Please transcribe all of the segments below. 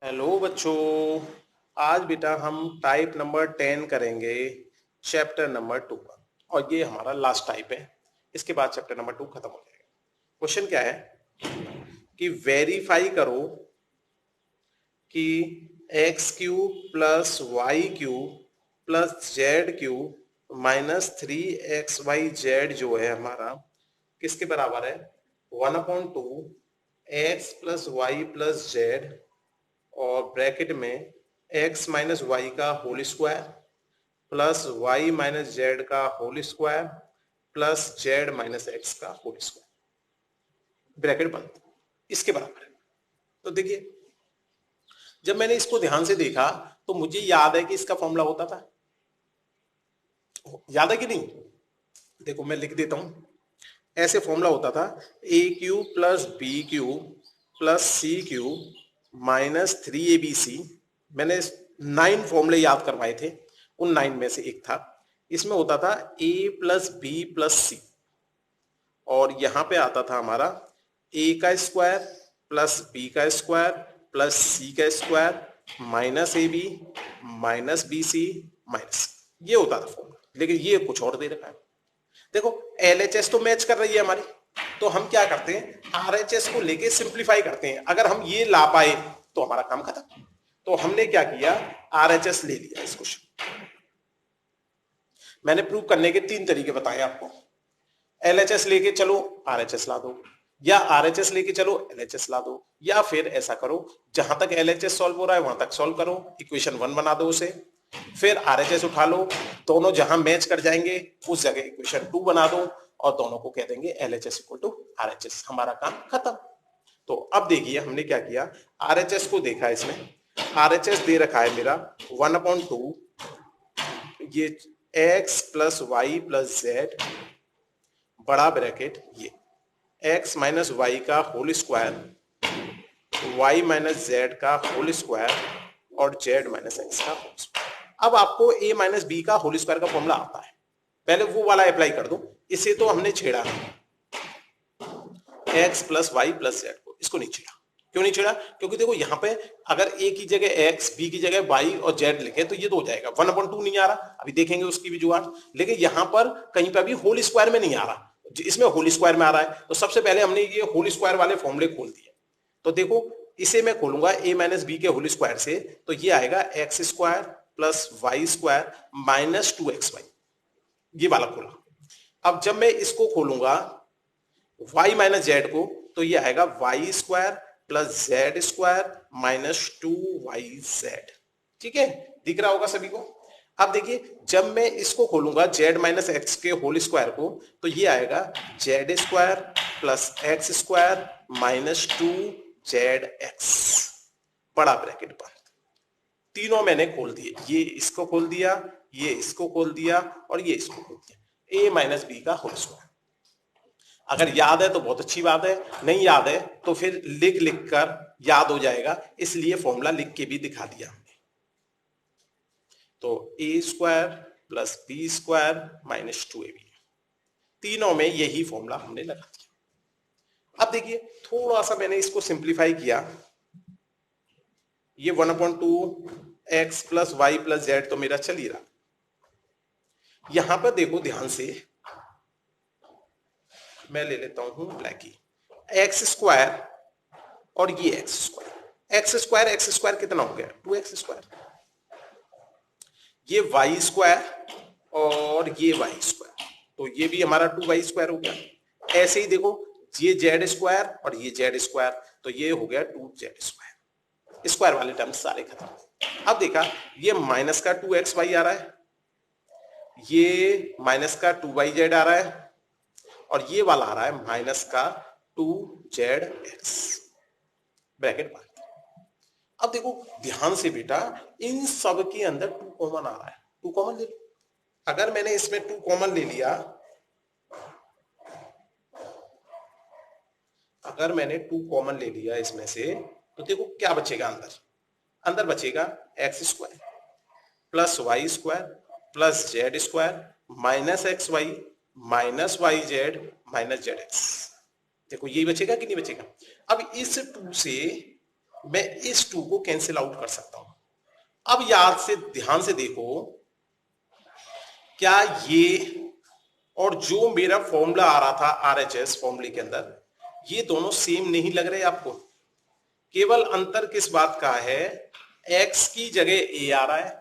Hello बच्चों। आज बेटा हम टाइप नंबर 10 करेंगे, चैप्टर नंबर 2 का। और ये हमारा लास्ट टाइप है। इसके बाद चैप्टर नंबर 2 खत्म हो जाएगा। क्वेश्चन क्या है कि वेरीफाई करो कि X cube plus Y cube plus Z cube minus 3xyz जो है हमारा किसके बराबर है। 1/2 X plus Y plus Z और ब्रैकेट में x माइनस वाई का whole square plus Y minus Z का whole square plus Z minus X का होल स्क्वायर, ब्रैकेट बंद, इसके बराबर है। तो देखिए, जब मैंने इसको ध्यान से देखा तो मुझे याद है कि इसका फॉर्मूला होता था। याद है कि नहीं? देखो मैं लिख देता हूं। ऐसे फॉर्मूला होता था A cube plus B cube plus C cube minus 3abc। मैंने 9 फॉर्मूले याद करवाए थे, उन 9 में से एक था। इसमें होता था a plus B plus C, और यहां पे आता था हमारा a का स्क्वायर प्लस b का स्क्वायर प्लस c का square minus ab minus B C minus, ये होता था फॉर्मूला। लेकिन ये कुछ और दे रखा है। देखो LHS तो मैच कर रही है हमारी, तो हम क्या करते हैं, RHS को लेके सिंप्लीफाई करते हैं। अगर हम ये ला पाए तो हमारा काम खत्म। तो हमने क्या किया, RHS ले लिया इस क्वेश्चन। मैंने प्रूव करने के 3 तरीके बताए आपको। LHS लेके चलो RHS ला दो, या RHS लेके चलो LHS ला दो, या फिर ऐसा करो जहां तक LHS सॉल्व हो रहा है वहां तक सॉल्व करो, इक्वेशन 1 बना दो उसे, फिर RHS उठा लो, दोनों जहां मैच कर जाएंगे उस जगह इक्वेशन 2 बना दो और दोनों को कह देंगे LHS इक्वल टू RHS, हमारा काम खत्म। तो अब देखिए हमने क्या किया, RHS को देखा, इसमें RHS दे रखा है मेरा 1/2 ये x plus Y plus Z बड़ा ब्रैकेट ये x माइनस वाई का whole square y minus Z का होल स्क्वायर और z माइनस एक्स का होल स्क्वायर। अब आपको a माइनस बी का होल स्क्वायर का फॉर्मूला आता है, पहले वो वाला अप्लाई कर दो। इसे तो हमने छेड़ा x plus Y plus Z को, इसको नहीं छेड़ा। क्यों नहीं छेड़ा? क्योंकि देखो यहाँ पे अगर a की जगह x, b की जगह y और z लिखे तो ये तो हो जाएगा। 1/2 नहीं आ रहा, अभी देखेंगे उसकी भी जुगाड़। लेकिन यहाँ पर कहीं पर भी होल स्क्वायर में नहीं आ रहा, इसमें होल स्क्वायर में आ रहा है। तो सबसे पहले हमने ये होल स्क्वायर वाले फॉर्मूले खोल दिए। तो देखो इसे मैं खोलूंगा a माइनस बी के होल स्क्वायर से, तो ये आएगा X square plus Y square minus 2xy, ये वाला खोला। अब जब मैं इसको खोलूंगा y माइनस जेड को, तो ये आएगा Y square plus Z square minus 2yz। ठीक है, दिख रहा होगा सभी को। अब देखिए जब मैं इसको खोलूंगा z माइनस एक्स के होल स्क्वायर को, तो ये आएगा Z square plus x square minus 2zx, बड़ा ब्रैकेट बंद। तीनों मैंने खोल दिए, ये इसको खोल दिया, ये इसको खोल दिया और ये इसको खोल दिया, a माइनस बी का होल स्क्वायर। अगर याद है तो बहुत अच्छी बात है, नहीं याद है तो फिर लिख लिख कर याद हो जाएगा, इसलिए फॉर्मूला लिख के भी दिखा दिया हमने। तो a square plus B square minus 2ab, तीनों में यही फॉर्मूला हमने लगा दिया। अब देखिए थोड़ा सा मैंने इसको सिंप्लीफाई किया, ये 1/2 X plus Y plus Z तो मेरा चल ही रहा। यहां पर देखो ध्यान से, मैं ले लेता हूं ब्लैकी, एक्स स्क्वायर और ये एक्स स्क्वायर कितना हो गया, 2x स्क्वायर, ये वाई स्क्वायर और ये वाई स्क्वायर, तो ये भी हमारा 2y स्क्वायर हो गया। ऐसे ही देखो ये जेड स्क्वायर और ये जेड स्क्वायर, तो ये हो गया 2z स्क्वायर, स्क्वायर वाले टर्म्स सारे खत्म। अब देखा ये माइनस का 2xy आ रहा है, ये माइनस का 2yz आ रहा है, और ये वाला आ रहा है माइनस का 2zx, ब्रैकेट बंद। अब देखो ध्यान से बेटा, इन सब के अंदर 2 कॉमन आ रहा है, 2 कॉमन ले लो। अगर मैंने इसमें 2 कॉमन ले लिया, अगर मैंने 2 कॉमन ले लिया इसमें से, तो देखो क्या बचेगा अंदर, अंदर बचेगा X square plus Y square plus Z square minus X Y minus Y Z minus Z X. देखो यही बचेगा कि नहीं बचेगा। अब इस 2 से मैं इस 2 को कैंसिल आउट कर सकता हूं। अब याद से ध्यान से देखो, क्या ये और जो मेरा फॉर्मूला आ रहा था आरएचएस फॉर्मूले के अंदर, ये दोनों सेम नहीं लग रहे आपको? केवल अंतर किस बात का है, x की जगह a आ रहा है,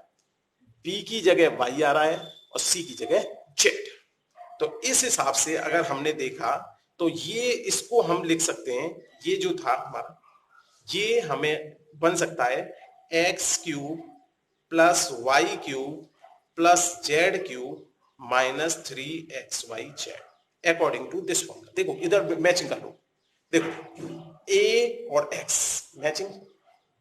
b की जगह y आ रहा है और c की जगह z। तो इस हिसाब से अगर हमने देखा तो ये इसको हम लिख सकते हैं, ये जो था हमारा, ये हमें बन सकता है X cube plus Y cube plus Z cube minus 3xyz according to this formula. देखो इधर मैचिंग कर लो, देखो a और x मैचिंग,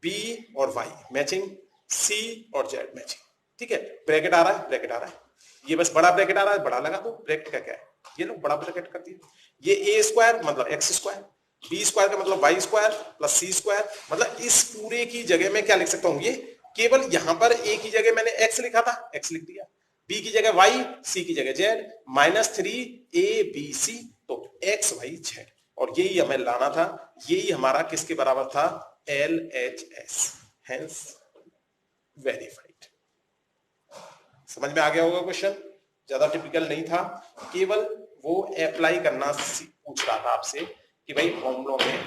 b और y मैचिंग, c और z मैचिंग। ठीक है, ब्रैकेट आ रहा है, ब्रैकेट आ रहा है, ये बस बड़ा ब्रैकेट आ रहा है, बड़ा लगा दो। ब्रैकेट का क्या है, ये लो बड़ा ब्रैकेट कर दिया। ये a स्क्वायर मतलब x स्क्वायर, b स्क्वायर का मतलब y square plus c square, मतलब इस पूरे की जगह मैं क्या लिख सकता हूँ, ये केवल यहां पर a की जगह मैंने x लिखा था, x लिख दिया, b की जगह y, c की जगह z, माइनस 3abc, तो x y z। और यही हमें लाना था, यही हमारा किसके बराबर था, LHS, हेंस वेरीफाइड। समझ में आ गया होगा क्वेश्चन, ज्यादा टिपिकल नहीं था, केवल वो अप्लाई करना पूछ रहा था आपसे कि भाई फॉर्मूलों में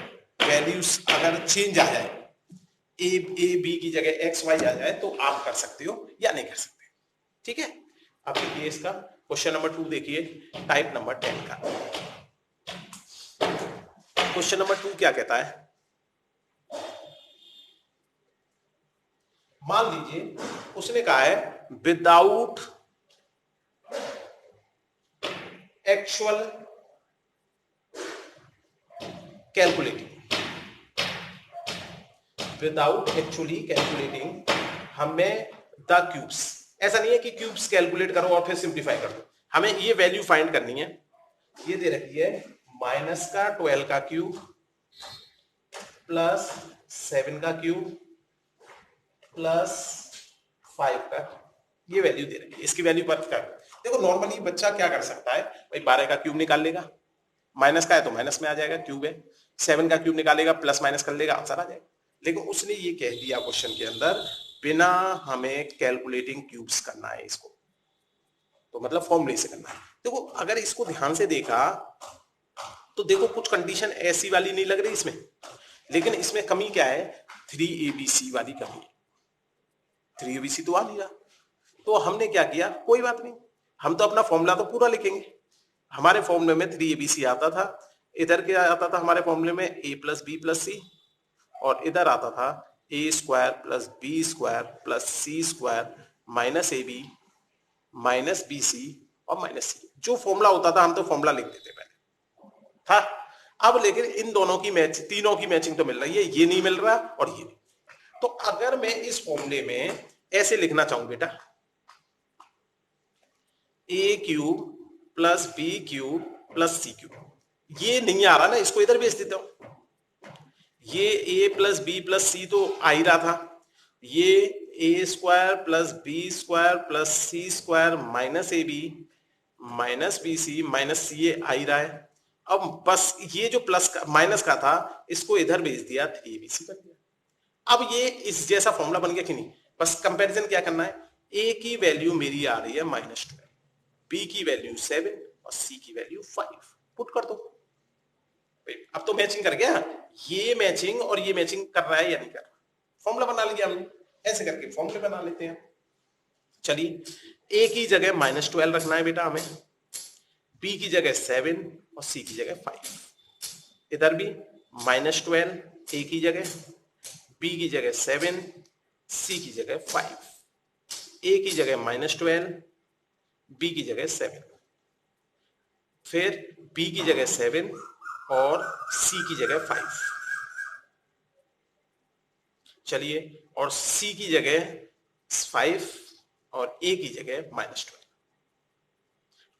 वैल्यूज अगर चेंज आ जाए, ए बी की जगह एक्स वाई आ जाए तो आप कर सकते हो या नहीं कर सकते। ठीक है, अब देखिए इसका क्वेश्चन नंबर 2 देखिए, टाइप नंबर 10 का क्वेश्चन नंबर 2 क्या कहता है, मान लीजिए उसने कहा है without actual calculating, without actually calculating हमें द क्यूब्स, ऐसा नहीं है कि क्यूब्स कैलकुलेट करो और फिर सिंप्लीफाई कर दो, हमें ये वैल्यू फाइंड करनी है। ये दे रखी है माइनस का 12 का क्यूब प्लस 7 का क्यूब प्लस 5 का, ये वैल्यू दे रही है, इसकी वैल्यू पर कर। देखो नॉर्मली बच्चा क्या कर सकता है भाई, 12 का क्यूब निकाल लेगा, माइनस का है तो माइनस में आ जाएगा, क्यूब है, 7 का क्यूब निकालेगा, प्लस माइनस कर लेगा, आंसर आ जाएगा। लेकिन उसने ये कह दिया क्वेश्चन के अंदर, बिना हमें कैलकुलेटिंग क्यूब्स करना है इसको, तो मतलब फॉर्मूले से करना है। देखो अगर इसको ध्यान से देखा तो देखो कुछ कंडीशन ऐसी वाली नहीं लग रही इसमें, लेकिन इसमें कमी क्या है, 3abc वाली कमी है, 3abc तो आ नहीं रहा। तो हमने क्या किया, कोई बात नहीं, हम तो अपना फॉर्मूला तो पूरा लिखेंगे। हमारे फॉर्मूले में 3abc आता था, इधर क्या आता था हमारे फॉर्मूले में, a plus B plus C, और इधर आता था a square plus B square plus C square minus ab minus B C और माइनस सी। जो फॉर्मूला होता था हम तो फॉर्मूला लिख देते पहले था। अब लेकिन इन दोनों की मैच, तीनों की मैचिंग तो मिल रही है, ये नहीं मिल रहा और ये नहीं। तो अगर मैं इस फॉर्मूले में ऐसे लिखना चाहूं बेटा, A cube plus B cube plus C cube, ये नहीं आ रहा ना, इसको इधर भेज देता हूं। ये A plus B plus C तो आ ही रहा था, ये A square plus B square plus C square minus A B minus B C minus C, ये आ ही रहा है। अब बस ये जो प्लस का माइनस का था इसको इधर भेज दिया, 3abc बन गया। अब ये इस जैसा फॉर्मूला बन गया कि नहीं, बस कंपैरिजन क्या करना है, a की वैल्यू मेरी आ रही है -12, b की वैल्यू 7 और c की वैल्यू 5, पुट कर दो। अब तो मैचिंग कर गया, ये मैचिंग और ये मैचिंग कर रहा है या नहीं कर रहा, फॉर्मूला बना लिया हमने। ऐसे करके फॉर्मूले बना लेते हैं। चलिए a की जगह -12 रखना है बेटा हमें, b की जगह 7 और c की जगह 5, इधर भी -12 a की जगह, b की जगह 7, c की जगह 5, a की जगह -12, b की जगह 7, फिर b की जगह 7 और c की जगह 5। चलिए, और c की जगह 5 और a की जगह -12।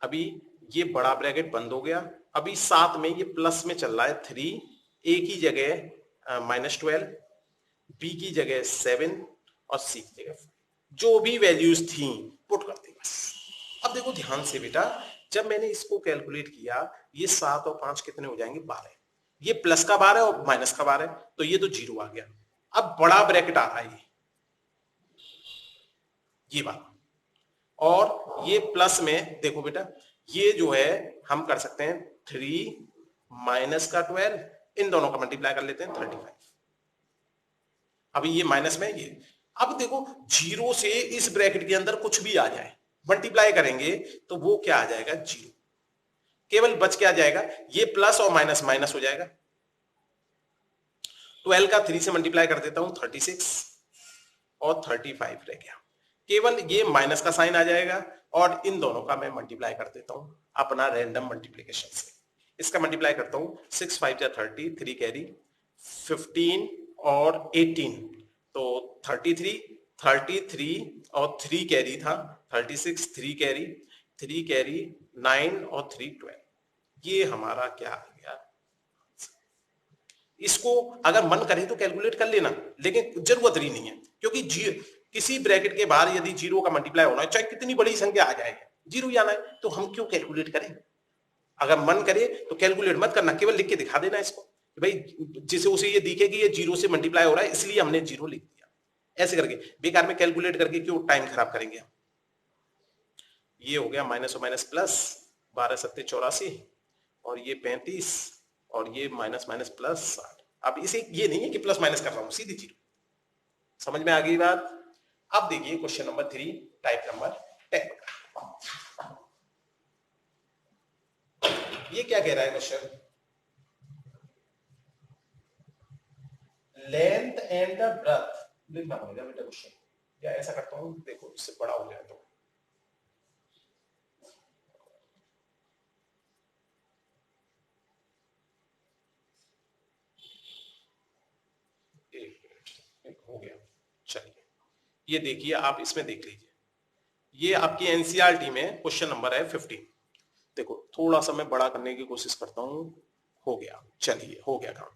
अभी ये बड़ा ब्रैकेट बंद हो गया, अभी साथ में ये प्लस में चल रहा है 3, a की जगह -12, b की जगह 7 और c की जगह 5, जो भी वैल्यूज थी पुट करते बस। अब देखो ध्यान से बेटा, जब मैंने इसको कैलकुलेट किया, ये 7 और 5 कितने हो जाएंगे, 12, ये प्लस का बार है और माइनस का बार है, तो ये तो 0 आ गया। अब बड़ा ब्रैकेट आ रहा है ये बात, और ये प्लस में देखो बेटा, ये जो है हम कर सकते हैं 3 माइनस का 12, इन दोनों का मल्टीप्लाई कर लेते हैं 35। अभी ये माइनस में ये, अब देखो जीरो से इस ब्रैकेट के अंदर कुछ भी आ जाए मल्टीप्लाई करेंगे तो वो क्या आ जाएगा, जीरो। केवल बच क्या जाएगा, ये प्लस और माइनस माइनस हो जाएगा। 12 का 3 से मल्टीप्लाई कर देता हूं 36 और 35 रह गया। केवल ये माइनस का साइन आ जाएगा और इन दोनों का मैं मल्टीप्लाई कर देता हूं अपना रैंडम मल्टीप्लिकेशन से। इसका मल्टीप्लाई करता हूं 6 5 जा 30, 3 कैरी 15 और 18 तो 33 और 3 कैरी था 36, 3 कैरी 9 और 3 12। ये हमारा क्या आ गया। इसको अगर मन करे तो कैलकुलेट कर लेना, लेकिन जरूरत ही नहीं है, क्योंकि किसी ब्रैकेट के बाहर यदि जीरो का मल्टीप्लाई होना है, चाहे कितनी बड़ी संख्या आ जाए, जीरो ही आना है, तो हम क्यों कैलकुलेट करें। अगर मन करे तो कैलकुलेट मत करना, केवल लिख के दिखा देना इसको भाई, जिसे उसे ये दिखे कि ये जीरो से मल्टीप्लाई हो रहा है इसलिए हमने जीरो लिख दिया। ऐसे करके बेकार में कैलकुलेट करके क्यों टाइम खराब करेंगे। ये हो गया माइनस और माइनस प्लस, 12 7 84 और ये 35 और ये माइनस माइनस प्लस 60। अब इसे ये नहीं है कि प्लस माइनस कर रहा हूं, सीधी जीरो। समझ में आ गई बात। अब देखिए क्वेश्चन नंबर 3 टाइप नंबर 10 का। ये क्या कह रहा है question, length and the breadth लिखना पड़ेगा बेटा क्वेश्चन, या ऐसा करता हूं देखो इससे बड़ा हो जाए तो हो गया। चलिए ये देखिए, आप इसमें देख लीजिए, ये आपकी एनसीईआरटी में क्वेश्चन नंबर है 15। देखो थोड़ा सा मैं बड़ा करने की कोशिश करता हूं, हो गया। चलिए हो गया काम।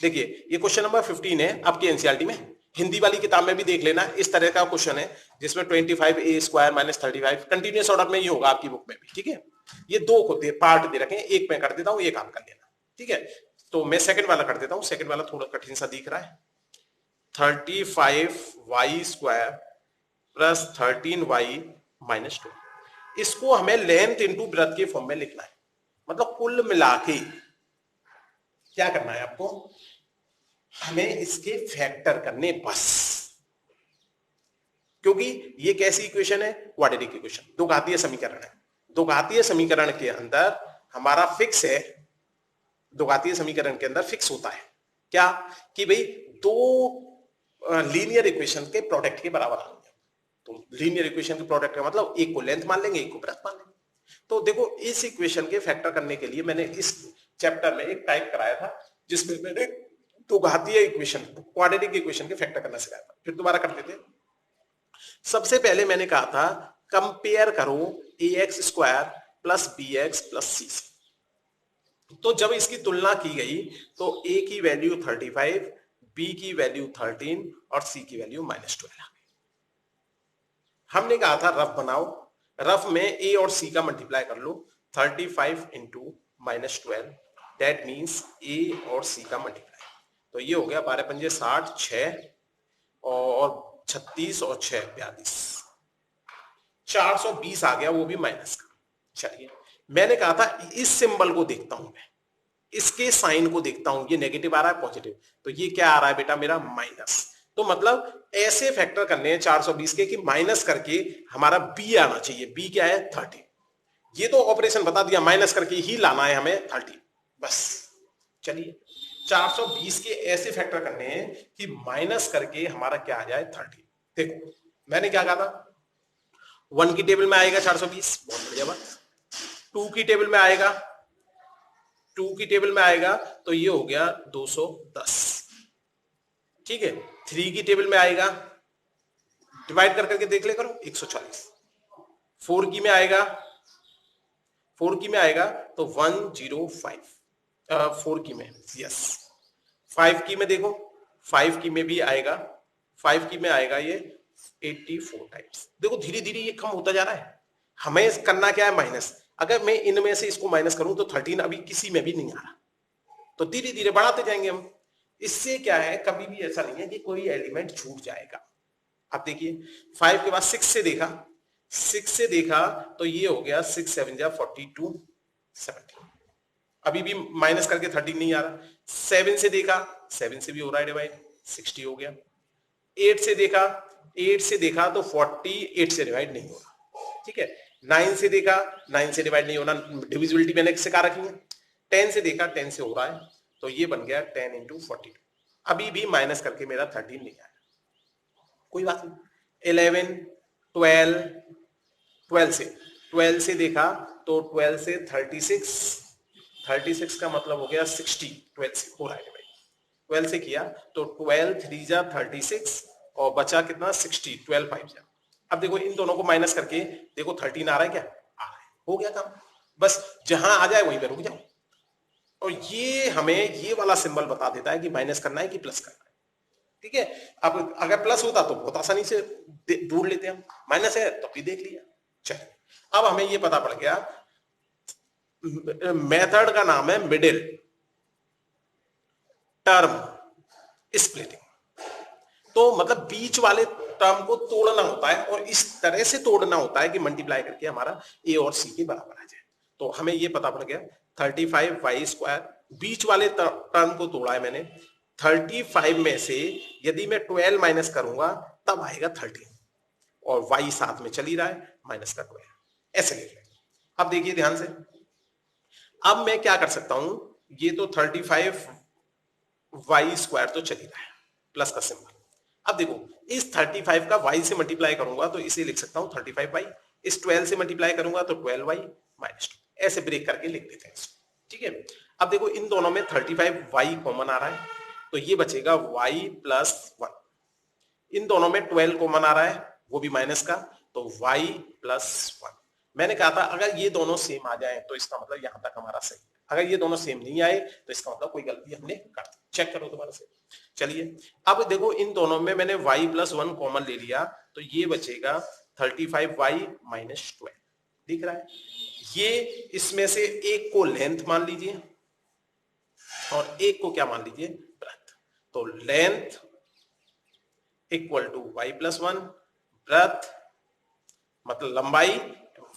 देखिए ये क्वेश्चन नंबर 15 है आपकी एनसीईआरटी में। हिंदी वाली किताब में भी देख लेना, इस तरह का क्वेश्चन है जिसमें 25a² - 35 कंटिन्यूअस ऑर्डर में ही होगा आपकी बुक में भी, ठीक है। ये दो को पार्ट दे रखे हैं, एक मैं कर देता हूं, एक आप कर लेना, ठीक है। तो मैं सेकंड वाला कर देता हूं, सेकंड वाला थोड़ा कठिन सा दिख रहा है। 35y² प्लस 13y - 2, इसको हमें लेंथ इंटू ब्रेथ के फॉर्म में लिखना है। मतलब कुल मिला के क्या करना है आपको, हमें इसके फैक्टर करने बस, क्योंकि ये कैसी इक्वेशन है, क्वाड्रेटिक इक्वेशन, दो घातीय समीकरण है। दो घातीय समीकरण के अंदर हमारा फिक्स है, दो घातीय समीकरण के अंदर फिक्स होता है क्या, कि भाई दो लीनियर इक्वेशन के प्रोडक्ट के बराबर आएंगे। तो लीनियर इक्वेशन के प्रोडक्ट का मतलब एक को लेंथ मान लेंगे, एक को ब्रेथ मान लेंगे। तो देखो इस इक्वेशन के फैक्टर करने के लिए मैंने इस चैप्टर में एक टाइप कराया था जिसमें मैंने दो घातीय इक्वेशन, क्वाड्रेटिक इक्वेशन के फैक्टर करना सिखाया था। फिर दोबारा कर लेते हैं। सबसे पहले मैंने कहा था कंपेयर करो ax² plus bx plus c। तो जब इसकी तुलना की गई तो a की वैल्यू 35, b की वैल्यू 13 और c की वैल्यू -12 आ गई। हमने कहा था रफ बनाओ, रफ में a और c का मल्टीप्लाई कर लो, 35 इंटू -12, दैट मीन्स a और c का मल्टीप्लाई। तो ये हो गया 12 पंजे 60, 6 और 36 और 6 42, 420 आ गया, वो भी माइनस का। चलिए मैंने कहा था इस सिंबल को देखता हूं मैं, इसके साइन को देखता हूं, ये नेगेटिव आ रहा है पॉजिटिव, तो ये क्या आ रहा है बेटा मेरा माइनस। तो मतलब ऐसे फैक्टर करने हैं 420 के कि माइनस करके हमारा b आना चाहिए। b क्या है 30, ये तो ऑपरेशन बता दिया, माइनस करके ही लाना है हमें 30 बस। चलिए 420 के ऐसे फैक्टर करने हैं कि माइनस करके हमारा क्या आ जाए 30। देखो मैंने क्या कहा था, 1 की टेबल में आएगा 420, बहुत बढ़िया बात। 2 की टेबल में आएगा, 2 की टेबल में आएगा तो ये हो गया 210, ठीक है। 3 की टेबल में आएगा, डिवाइड कर करके देख ले करो 140। 4 की में आएगा, 4 की में आएगा तो 105, 4 की में, यस। 5 की में देखो, 5 की में भी आएगा, 5 की में आएगा ये 84 टाइम्स। देखो धीरे धीरे ये कम होता जा रहा है। हमें करना क्या है माइनस, अगर मैं इनमें से इसको माइनस करूं तो 13 अभी किसी में भी नहीं आ रहा, तो धीरे धीरे बढ़ाते जाएंगे हम। इससे क्या है, कभी भी ऐसा नहीं है कि कोई एलिमेंट छूट जाएगा। अब देखिए 5 के बाद 6 से देखा, 6 से देखा तो ये हो गया 6 7 जा 42 17, अभी भी माइनस करके 13 नहीं आ रहा। 7 से देखा, 7 से भी हो रहा है डिवाइड, 60 हो गया। 8 से देखा, 8 से देखा तो 48 से डिवाइड नहीं हो रहा, ठीक है। 9 से देखा, 9 से डिवाइड नहीं होना, डिविजिबिलिटी मैंने सिखा रखी है। 10 से देखा, 10 से हो रहा है, तो ये बन गया 10 इंटू 42, अभी भी माइनस करके मेरा 13 नहीं आया, कोई बात नहीं। 11 12 12 से देखा तो 12 से 36 का मतलब हो गया 60, 12 से हो रहा है भाई, 12 से किया तो 12 3 जा 36 और बचा कितना 60, 12 5 जा। अब देखो इन दोनों को माइनस करके देखो 13 आ रहा है क्या, आ रहा है, हो गया काम। बस जहां आ जाए वहीं पे रुक जाओ। और ये हमें ये वाला सिंबल बता देता है कि माइनस करना है कि प्लस करना है, ठीक है। अब अगर प्लस होता तो बहुत आसानी से ढूंढ लेते हम, माइनस है तो भी देख लिया। चलिए अब हमें ये पता पड़ गया, मेथड का नाम है मिडिल टर्म स्प्लिटिंग। तो मतलब बीच वाले टर्म को तोड़ना होता है और इस तरह से तोड़ना होता है कि मल्टीप्लाई करके हमारा ए और सी के बराबर आ जाए। तो हमें ये पता पड़ गया 35y², बीच वाले टर्म को तोड़ा है मैंने। 35 में से यदि मैं 12 माइनस करूंगा तब आएगा 13, और y साथ में चल ही रहा है, माइनस का 12, ऐसे लिख लें। अब देखिए ध्यान से, अब मैं क्या कर सकता हूं, ये तो 35y² तो चल ही रहा है, प्लस का सिंबल। अब देखो इस 35 का y से मल्टीप्लाई करूंगा तो इसे लिख सकता हूं 35y, इस 12 से मल्टीप्लाई करूंगा तो 12y माइनस 2, ऐसे ब्रेक करके लिख देते हैं इसको, ठीक है। अब देखो इन दोनों में 35y कॉमन आ रहा है तो ये बचेगा y प्लस 1, इन दोनों में 12 कॉमन आ रहा है वो भी माइनस का, तो y प्लस 1। मैंने कहा था अगर ये दोनों सेम आ जाए तो इसका मतलब यहां तक हमारा सही है, अगर ये दोनों सेम नहीं आए तो इसका मतलब कोई गलती हमने कर दी। चेक करो दोबारा से। चलिए अब देखो इन दोनों में मैंने y प्लस 1 कॉमन ले लिया तो ये बचेगा 35y माइनस 12, दिख रहा है। ये इसमें से एक को लेंथ मान लीजिए और एक को क्या मान लीजिए, ब्रेथ। तो length equal to y plus 1, breadth मतलब लंबाई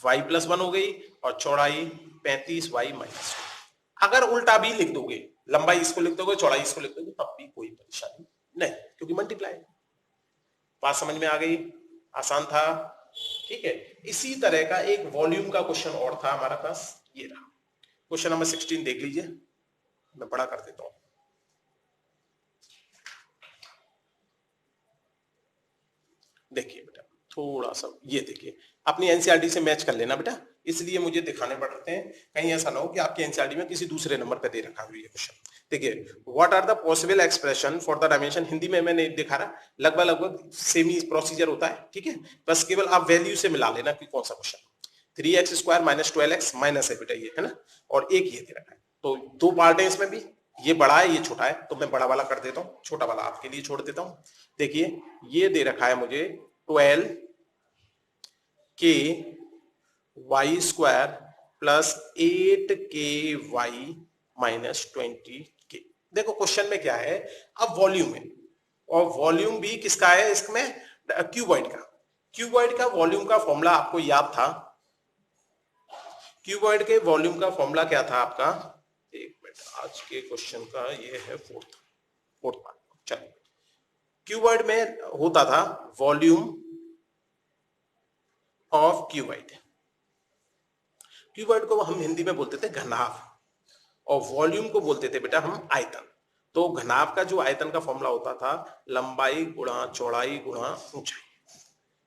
y प्लस 1 हो गई और चौड़ाई 35y माइनस 2। अगर उल्टा भी लिख दोगे, लंबाई इसको लिख दोगे चौड़ाई इसको लिख दोगे तब भी कोई परेशानी नहीं, क्योंकि मल्टीप्लाई। बात समझ में आ गई, आसान था, ठीक है। इसी तरह का एक वॉल्यूम का क्वेश्चन और था हमारे पास, ये रहा क्वेश्चन नंबर 16, देख लीजिए, मैं बड़ा कर देता हूं। देखिए बेटा थोड़ा सा ये देखिए, अपनी एनसीईआरटी से मैच कर लेना बेटा, इसलिए मुझे दिखाने पड़ते हैं, कहीं ऐसा ना हो कि आपकी एनसीईआरटी में किसी दूसरे नंबर पे दे रखा हो ये क्वेश्चन। देखिए what are the possible expression for the dimension, Hindi में मैंने दिखा रहा, लगभग सेम ही प्रोसीजर होता है, ठीक है। बस केवल आप वैल्यू से मिला लेना कि कौन सा question. 3x² minus 12x minus है बेटा ये, है ना, और एक ये दे रखा है, तो दो पार्ट है इसमें भी, ये बड़ा है ये छोटा है, तो मैं बड़ा वाला कर देता हूँ, छोटा वाला आपके लिए छोड़ देता हूँ। देखिए ये दे रखा है मुझे 12 के y² प्लस 8 ky माइनस 20 के। देखो क्वेश्चन में क्या है, अब वॉल्यूम है, और वॉल्यूम भी किसका है, इसमें क्यूबॉइड का। क्यूबॉइड का वॉल्यूम का फॉर्मूला आपको याद था, क्यूबॉइड के वॉल्यूम का फॉर्मूला क्या था आपका, एक मिनट, आज के क्वेश्चन का ये है फोर्थ पार्ट। चलिए क्यूबॉइड में होता था वॉल्यूम ऑफ क्यूबॉइड, क्यूबॉइड को हम हिंदी में बोलते थे घनाभ, और वॉल्यूम को बोलते थे बेटा हम आयतन। तो घनाभ का जो आयतन का फॉर्मूला होता था लंबाई गुणा चौड़ाई गुणा ऊंचाई,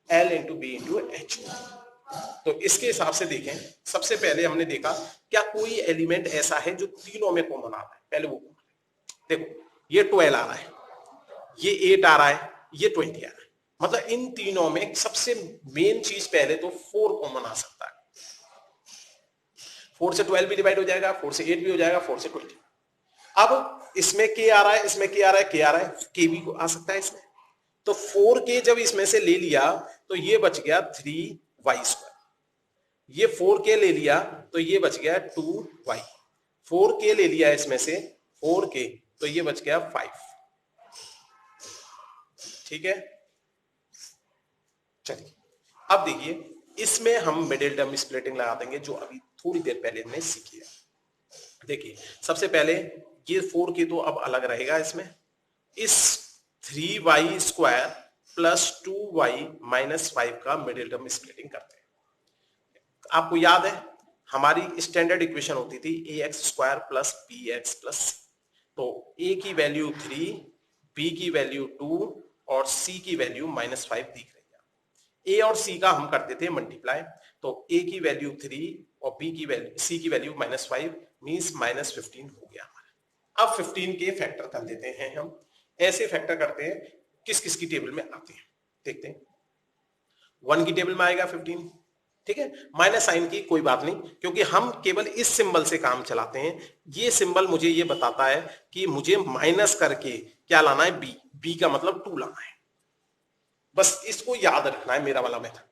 L into B into H. तो इसके हिसाब से देखें, सबसे पहले हमने देखा क्या कोई एलिमेंट ऐसा है जो तीनों में कॉमन आता है, पहले वो देखो, ये 12 आ रहा है, ये 8 आ रहा है, ये 20 आ रहा है, मतलब इन तीनों में सबसे मेन चीज पहले तो 4 कॉमन आ सकता है। 4 से 12 भी डिवाइड हो जाएगा, 4 से 8 भी हो जाएगा, 4 से 20। अब इसमें k आ रहा है, इसमें k आ रहा है, k आ रहा है, k भी आ सकता है इसमें। तो 4k जब इसमें से ले लिया तो ये बच गया 3y², ये 4k ले लिया तो ये बच गया 2y, 4k ले लिया इसमें से 4k तो ये बच गया 5। ठीक है, चलिए अब देखिए इसमें हम मिडिल टर्म स्प्लिटिंग लगा देंगे जो अभी थोड़ी देर पहले हमने सीखी है। देखिए सबसे पहले ये 4 के तो अब अलग रहेगा, इसमें इस 3y square plus 2y minus 5 का मिडिल टर्म स्प्लिटिंग करते हैं। आपको याद है हमारी स्टैंडर्ड इक्वेशन होती थी ax square plus bx plus c। तो a की वैल्यू 3, b की वैल्यू 2 और c की वैल्यू -5 दिख रही है। a और c का हम करते थे मल्टीप्लाई, तो a की वैल्यू 3 और b की वैल्यू c की वैल्यू -5 मींस -15 हो गया हमारा। अब 15 के फैक्टर कर देते हैं हम। ऐसे फैक्टर करते हैं किस किस की टेबल में आते हैं, देखते हैं। 1 की टेबल में आएगा 15, ठीक है। माइनस साइन की कोई बात नहीं, क्योंकि हम केवल इस सिंबल से काम चलाते हैं। ये सिंबल मुझे ये बताता है कि मुझे माइनस करके क्या लाना है, बी। बी का मतलब 2 लाना है, बस इसको याद रखना है मेरा वाला मेथड।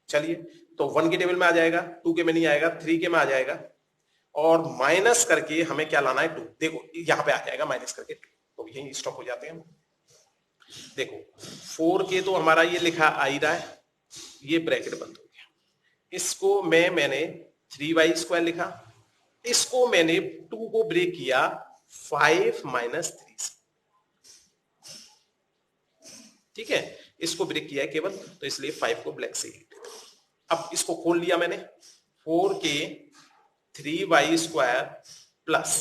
चलिए तो 1 की टेबल में आ जाएगा, 2 के में नहीं आएगा, 3 के में आ जाएगा, और माइनस करके हमें क्या लाना है 2। देखो यहां पे आ जाएगा माइनस करके 2, तो यही स्टॉप हो जाते हैं। देखो 4 के तो हमारा ये लिखा आ ही रहा है, ये ब्रैकेट बंद हो गया। इसको मैंने 3y स्क्वायर लिखा, इसको मैंने 2 को ब्रेक किया 5 माइनस 3 से, ठीक है। इसको ब्रेक किया है केवल, तो इसलिए 5 को ब्लैक से लिख देता हूं। अब इसको खोल लिया मैंने, 4 के 3y स्क्वायर प्लस,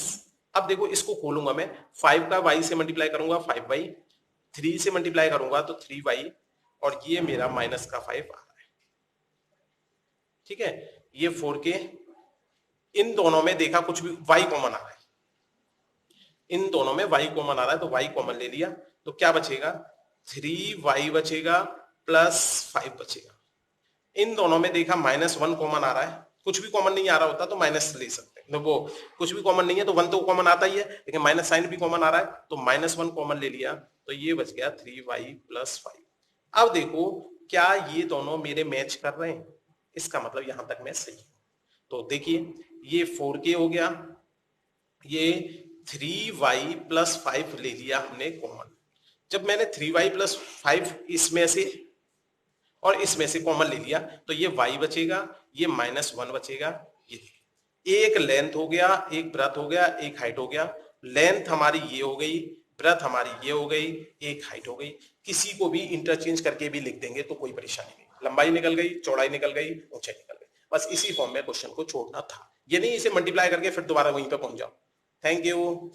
अब देखो इसको खोलूंगा मैं, 5 का y से मल्टीप्लाई करूंगा 5y, 3 से मल्टीप्लाई करूंगा तो 3y, और ये मेरा माइनस का 5 आ रहा है, ठीक है। ये 4 के, इन दोनों में देखा कुछ भी y कॉमन आ रहा है, इन दोनों में y कॉमन आ रहा है, तो y कॉमन ले लिया, तो क्या बचेगा 3y बचेगा प्लस 5 बचेगा। इन दोनों में देखा -1 कॉमन आ रहा है, कुछ भी कॉमन नहीं आ रहा होता तो माइनस ले सकते हैं, वो कुछ भी कॉमन नहीं है तो 1 तो कॉमन आता ही है, लेकिन माइनस साइन भी कॉमन आ रहा है, तो -1 कॉमन ले लिया, तो ये बच गया 3y प्लस 5। अब देखो क्या ये दोनों मेरे मैच कर रहे हैं, इसका मतलब यहां तक मैं सही हूं। तो देखिए ये 4k हो गया, ये 3y प्लस 5 ले लिया हमने कॉमन। जब मैंने 3y प्लस 5 इसमें से और इसमें से कॉमन ले लिया, तो ये y बचेगा, ये -1 बचेगा। ये एक लेंथ हो गया, एक ब्रेथ हो गया, एक हाइट हो गया। लेंथ हमारी ये हो गई, ब्रेथ हमारी ये हो गई, एक हाइट हो गई। किसी को भी इंटरचेंज करके भी लिख देंगे तो कोई परेशानी नहीं, लंबाई निकल गई, चौड़ाई निकल गई, ऊंचाई निकल गई। बस इसी फॉर्म में क्वेश्चन को छोड़ना था, ये नहीं इसे मल्टीप्लाई करके फिर दोबारा वहीं पे पहुंच जाओ। Thank you.